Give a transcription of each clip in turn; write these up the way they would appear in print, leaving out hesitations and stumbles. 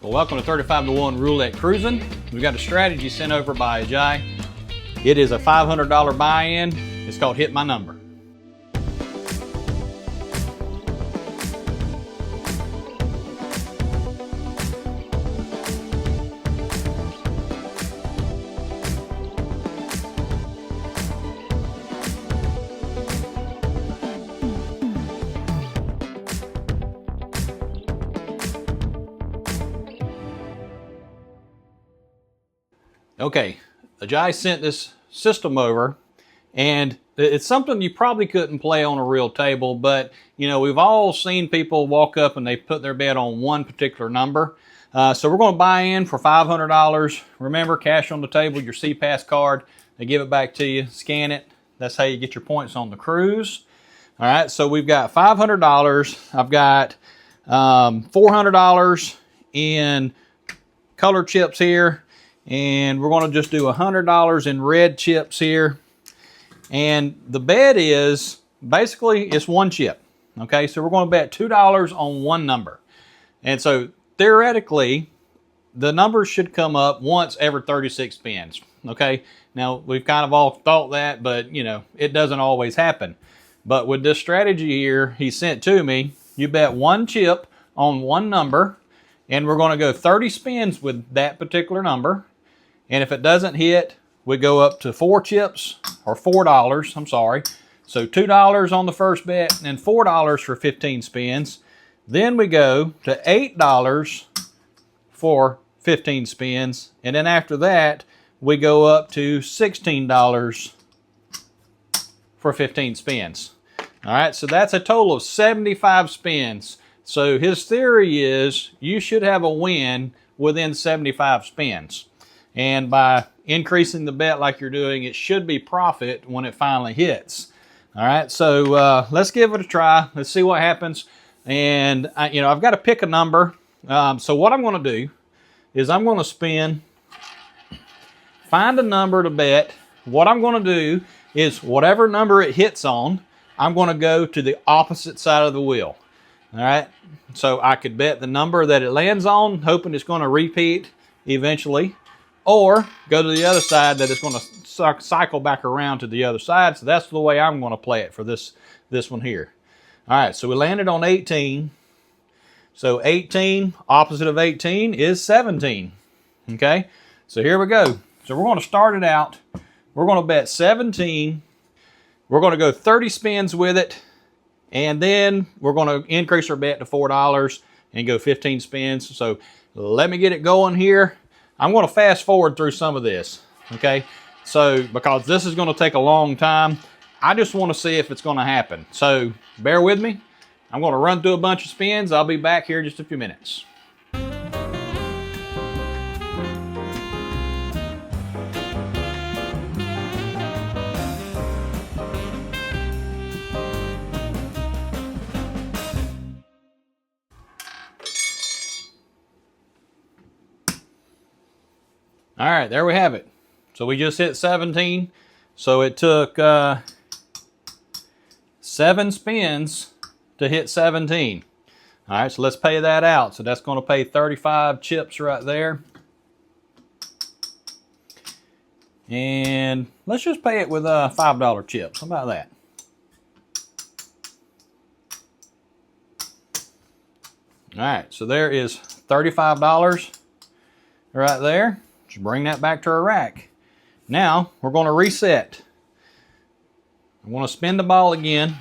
Well, welcome to 35 to 1 Roulette Cruising. We've got a strategy sent over by Ajay. It is a $500 buy-in. It's called Hit My Number. Okay, Ajay sent this system over, and it's something you probably couldn't play on a real table, but you know, we've all seen people walk up and they put their bet on one particular number. So we're going to buy in for $500. Remember, cash on the table, your CPAS card, they give it back to you, scan it. That's how you get your points on the cruise. All right, so we've got $500. I've got $400 in color chips here. And we're going to just do $100 in red chips here. And the bet is, basically, it's one chip. Okay, so we're going to bet $2 on one number. And so, theoretically, the numbers should come up once every 36 spins. Okay, now, we've kind of all thought that, but, you know, it doesn't always happen. But with this strategy here he sent to me, you bet one chip on one number, and we're going to go 30 spins with that particular number. And if it doesn't hit, we go up to 4 chips, or $4, I'm sorry. So $2 on the first bet, and $4 for 15 spins. Then we go to $8 for 15 spins. And then after that, we go up to $16 for 15 spins. All right, so that's a total of 75 spins. So his theory is you should have a win within 75 spins. And by increasing the bet like you're doing, it should be profit when it finally hits. All right, so let's give it a try. Let's see what happens. And I've got to pick a number. So what I'm going to do is I'm going to spin, find a number to bet. What I'm going to do is whatever number it hits on, I'm going to go to the opposite side of the wheel. All right, so I could bet the number that it lands on, hoping it's going to repeat eventually. Or go to the other side that it's going to cycle back around to the other side. So that's the way I'm going to play it for this one here. All right, so we landed on 18. So 18, opposite of 18 is 17. Okay, so here we go. So we're going to start it out. We're going to bet 17. We're going to go 30 spins with it. And then we're going to increase our bet to $4 and go 15 spins. So let me get it going here. I'm going to fast forward through some of this, okay? So, because this is going to take a long time, I just want to see if it's going to happen. So, bear with me. I'm going to run through a bunch of spins. I'll be back here in just a few minutes. All right, there we have it. So we just hit 17. So it took 7 spins to hit 17. All right, so let's pay that out. So that's going to pay 35 chips right there. And let's just pay it with $5 chips. How about that? All right, so there is $35 right there. Just bring that back to our rack. Now, we're going to reset. I want to spin the ball again.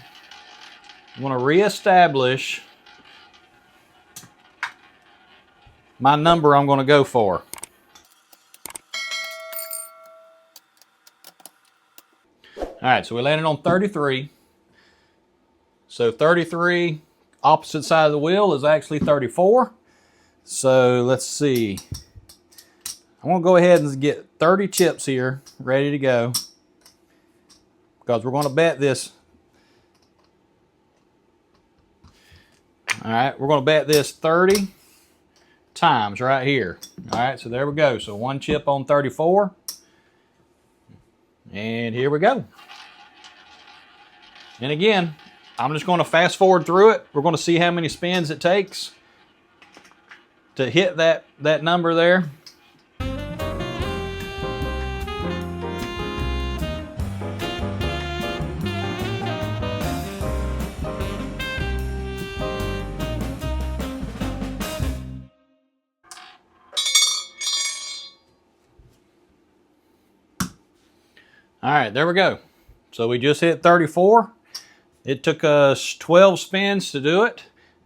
I want to reestablish my number I'm going to go for. All right, so we landed on 33. So 33, opposite side of the wheel is actually 34. So let's see. I'm going to go ahead and get 30 chips here, ready to go, because we're going to bet this. All right, we're going to bet this 30 times right here. All right, so there we go. So one chip on 34. And here we go. And again, I'm just going to fast forward through it. We're going to see how many spins it takes. to hit that number there. All right, there we go. So we just hit 34. It took us 12 spins to do it.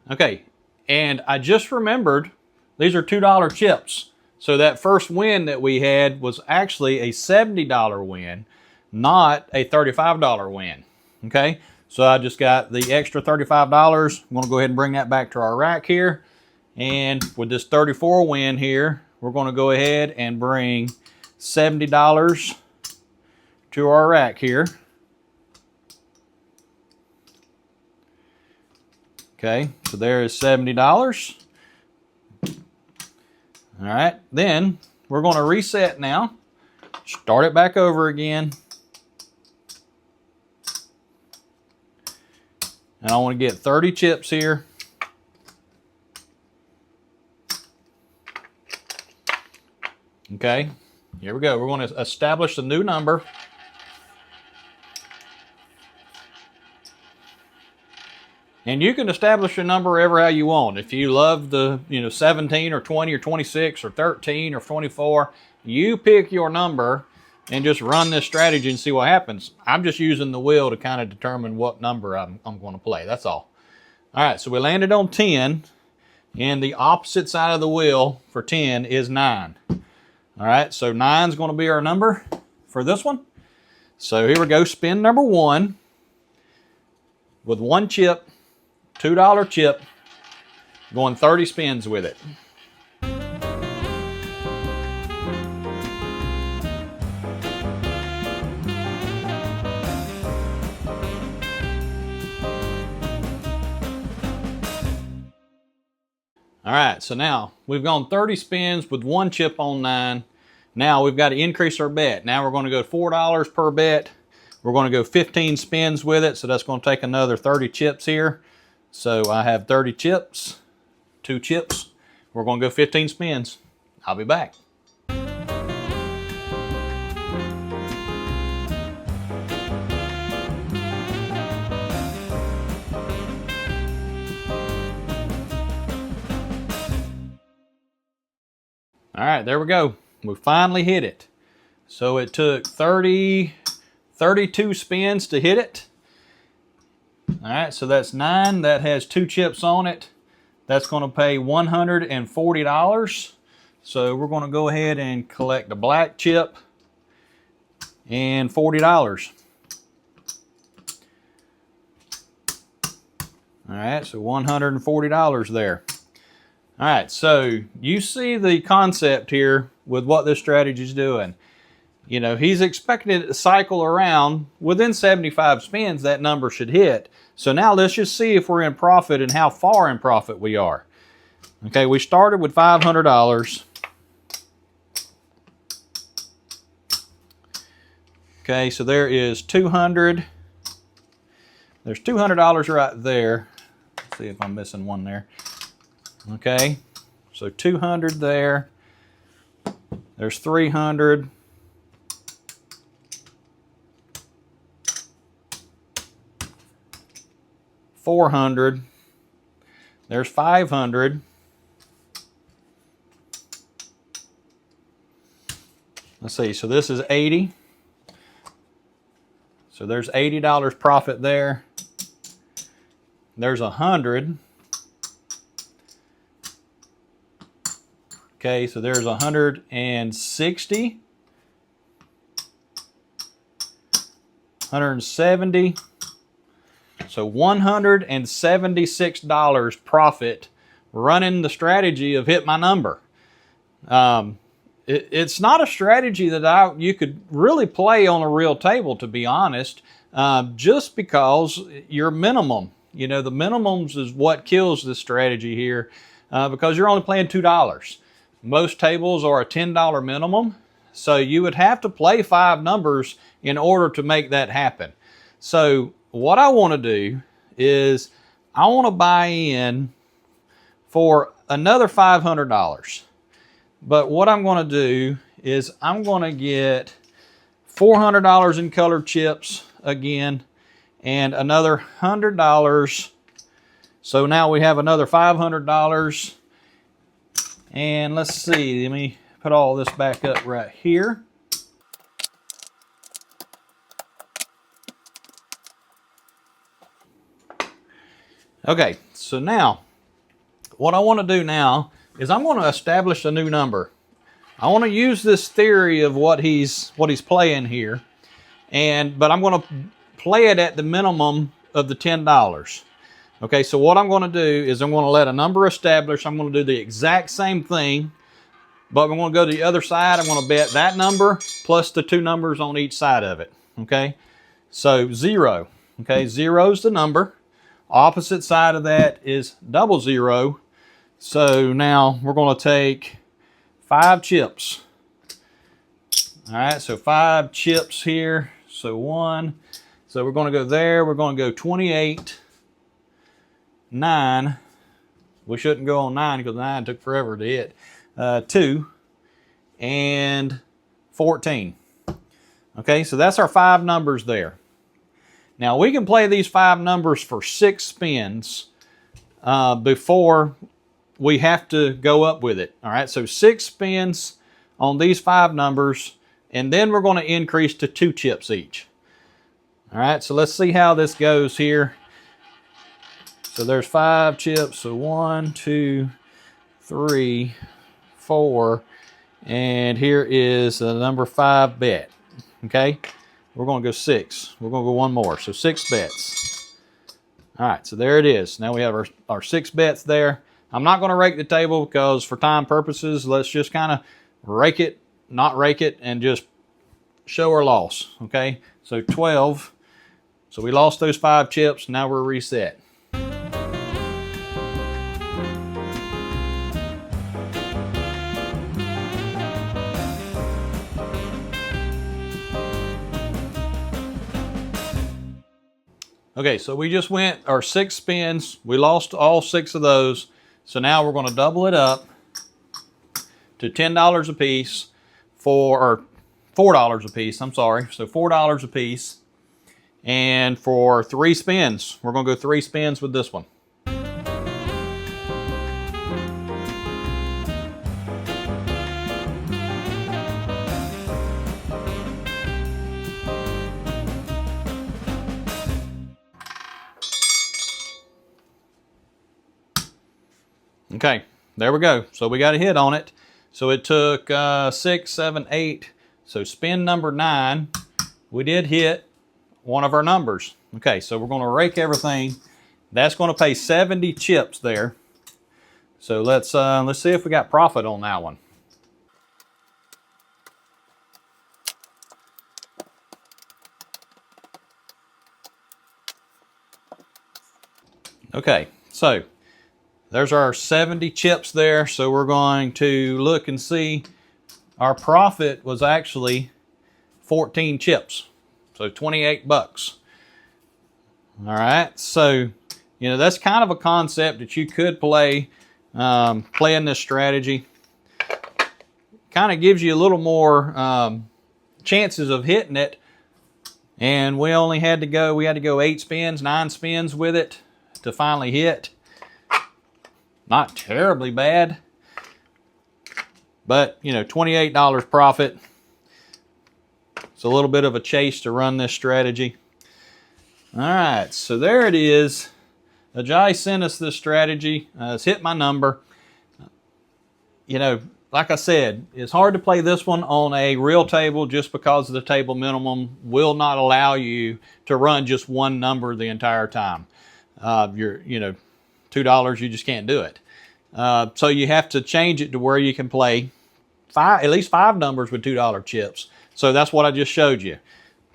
Okay, and I just remembered these are $2 chips. So that first win that we had was actually a $70 win, not a $35 win. Okay, so I just got the extra $35. I'm gonna go ahead and bring that back to our rack here. And with this 34 win here, we're gonna go ahead and bring $70 to our rack here. Okay, so there is $70. All right, then we're going to reset now. Start it back over again. And I want to get 30 chips here. Okay, here we go. We're going to establish a new number. And you can establish a number ever how you want. If you love the 17 or 20 or 26 or 13 or 24, you pick your number and just run this strategy and see what happens. I'm just using the wheel to kind of determine what number I'm going to play. That's all. All right, so we landed on 10, and the opposite side of the wheel for 10 is 9. All right, so 9 is going to be our number for this one. So here we go, spin number 1 with 1 chip. $2 chip, going 30 spins with it. All right, so now we've gone 30 spins with 1 chip on 9. Now we've got to increase our bet. Now we're going to go $4 per bet. We're going to go 15 spins with it, so that's going to take another 30 chips here. So I have 30 chips, 2 chips. We're going to go 15 spins. I'll be back. All right, there we go. We finally hit it. So it took 32 spins to hit it. All right, so that's 9. That has 2 chips on it. That's going to pay $140. So we're going to go ahead and collect the black chip and $40. All right, so $140 there. All right, so you see the concept here with what this strategy is doing. You know, he's expecting it to cycle around. Within 75 spins, that number should hit. So now let's just see if we're in profit and how far in profit we are. Okay, we started with $500. Okay, so there is 200. There's $200 right there. Let's see if I'm missing one there. Okay, so 200 there. There's 300. $400. There's $500. Let's see, so this is 80. So there's $80 profit there. There's 100. Okay, so there's 160. 170. So $176 profit running the strategy of hit my number. It's not a strategy that you could really play on a real table, to be honest, just because your minimum, the minimums is what kills this strategy here, because you're only playing $2. Most tables are a $10 minimum, so you would have to play 5 numbers in order to make that happen. So what I want to do is I want to buy in for another $500. But what I'm going to do is I'm going to get $400 in colored chips again, and another $100. So now we have another $500. And let's see, let me put all this back up right here. Okay, so now what I want to do now is I'm going to establish a new number. I want to use this theory of what he's playing here, but I'm going to play it at the minimum of the $10. Okay, so what I'm going to do is I'm going to let a number establish. I'm going to do the exact same thing, but I'm going to go to the other side. I'm going to bet that number plus the two numbers on each side of it. Okay, so 0. Okay, 0 is the number. Opposite side of that is double 0. So now we're going to take 5 chips. All right, so 5 chips here. So 1. So we're going to go there. We're going to go 28. 9. We shouldn't go on 9 because 9 took forever to hit. 2 and 14. Okay, so that's our 5 numbers there. Now we can play these 5 numbers for 6 spins before we have to go up with it. All right, so 6 spins on these 5 numbers, and then we're going to increase to 2 chips each. All right, so let's see how this goes here. So there's 5 chips, so 1, 2, 3, 4, and here is the number 5 bet. Okay, we're going to go 6. We're going to go one more, so 6 bets. All right, so there it is. Now we have our 6 bets there. I'm not going to rake the table because for time purposes, let's just kind of rake it, not rake it, and just show our loss. Okay, so 12. So we lost those 5 chips. Now we're reset. Okay, so we just went our 6 spins. We lost all 6 of those. So now we're going to double it up to $10 a piece or $4 a piece. I'm sorry. So $4 a piece. And for 3 spins, we're going to go 3 spins with this one. Okay, there we go. So we got a hit on it. So it took 6, 7, 8. So spin number 9, we did hit one of our numbers. Okay, so we're going to rake everything. That's going to pay 70 chips there. So let's see if we got profit on that one. Okay, so there's our 70 chips there. So we're going to look and see our profit was actually 14 chips. So 28 bucks. All right. So, you know, that's kind of a concept that you could play, playing this strategy. Kind of gives you a little more chances of hitting it. And we only had to go 8 spins, 9 spins with it to finally hit. Not terribly bad, but you know, $28 profit. It's a little bit of a chase to run this strategy. All right, so there it is. Ajay sent us this strategy. It's hit my number. You know, like I said, it's hard to play this one on a real table just because the table minimum will not allow you to run just one number the entire time. You know, $2, you just can't do it. So you have to change it to where you can play at least 5 numbers with $2 chips. So that's what I just showed you.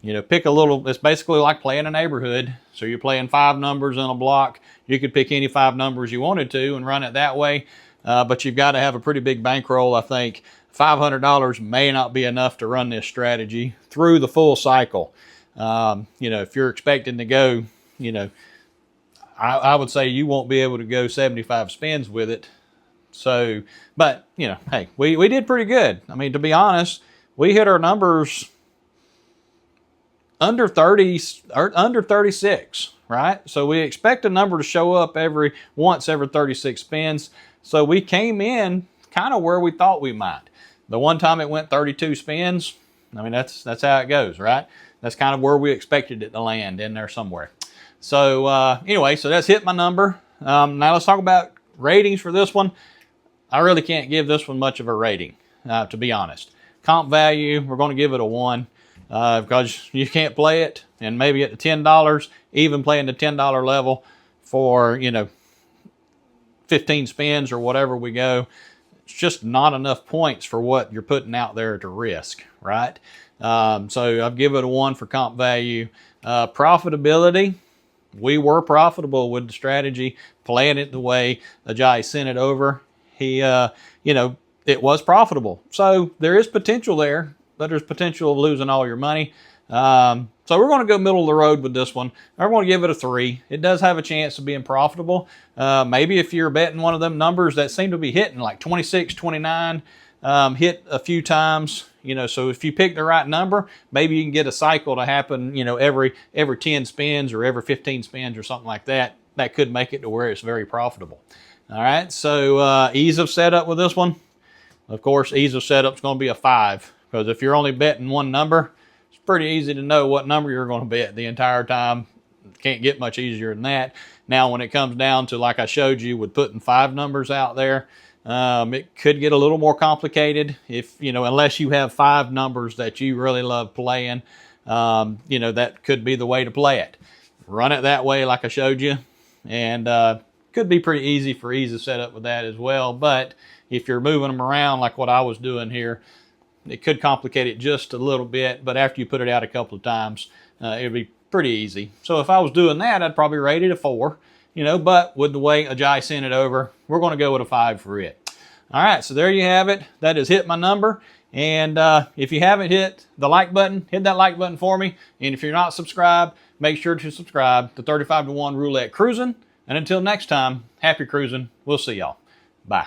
You know, pick a little, it's basically like playing a neighborhood. So you're playing 5 numbers in a block. You could pick any 5 numbers you wanted to and run it that way. But you've got to have a pretty big bankroll. I think $500 may not be enough to run this strategy through the full cycle. You know, if you're expecting to go, you know, I would say you won't be able to go 75 spins with it. So, but, you know, hey, we did pretty good. I mean, to be honest, we hit our numbers under 30 or under 36, right? So we expect a number to show up once every 36 spins. So we came in kind of where we thought we might. The one time it went 32 spins, I mean, that's how it goes, right? That's kind of where we expected it to land, in there somewhere. So anyway, so that's hit my number. Now let's talk about ratings for this one. I really can't give this one much of a rating, to be honest. Comp value, we're going to give it a 1 because you can't play it, and maybe at the $10, even playing the $10 level for, you know, 15 spins or whatever we go, it's just not enough points for what you're putting out there to risk, right? So I've given it a 1 for comp value. Profitability, we were profitable with the strategy, playing it the way Ajay sent it over. He, you know, it was profitable. So there is potential there, but there's potential of losing all your money. So we're going to go middle of the road with this one. I'm going to give it a 3. It does have a chance of being profitable. Maybe if you're betting one of them numbers that seem to be hitting, like 26, 29, hit a few times, you know, so if you pick the right number, maybe you can get a cycle to happen, you know, every 10 spins or every 15 spins or something like that. That could make it to where it's very profitable. All right, so ease of setup with this one. Of course, ease of setup is going to be a 5, because if you're only betting one number, it's pretty easy to know what number you're going to bet the entire time. Can't get much easier than that. Now, when it comes down to, like I showed you, with putting 5 numbers out there, it could get a little more complicated if, you know, unless you have 5 numbers that you really love playing, you know, that could be the way to play it. Run it that way like I showed you, and could be pretty easy for ease of setup with that as well. But if you're moving them around like what I was doing here, it could complicate it just a little bit, but after you put it out a couple of times, it'll be pretty easy. So if I was doing that, I'd probably rate it a 4, you know, but with the way Ajay sent it over, we're going to go with a 5 for it. All right, so there you have it. That has hit my number. And if you haven't hit the like button, hit that like button for me. And if you're not subscribed, make sure to subscribe to 35 to 1 Roulette Cruising. And until next time, happy cruising. We'll see y'all. Bye.